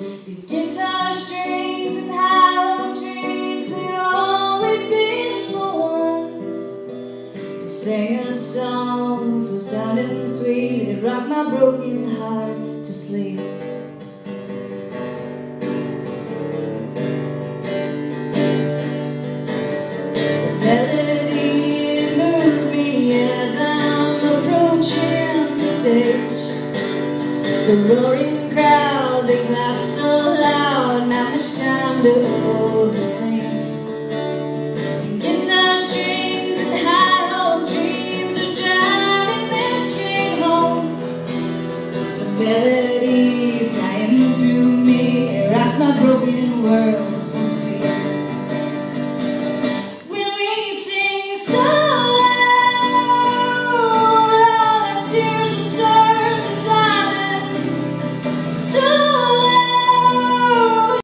These guitar strings and hollow dreams, they've always been the ones to sing a song so sad and sweet. It rocked my broken heart to sleep. The melody moves me as I'm approaching the stage. The roaring crowd, they clap so loud, not much time to overthink. And guitar strings and hollow dreams are driving this train home. The melody flying through me, it rocks my broken world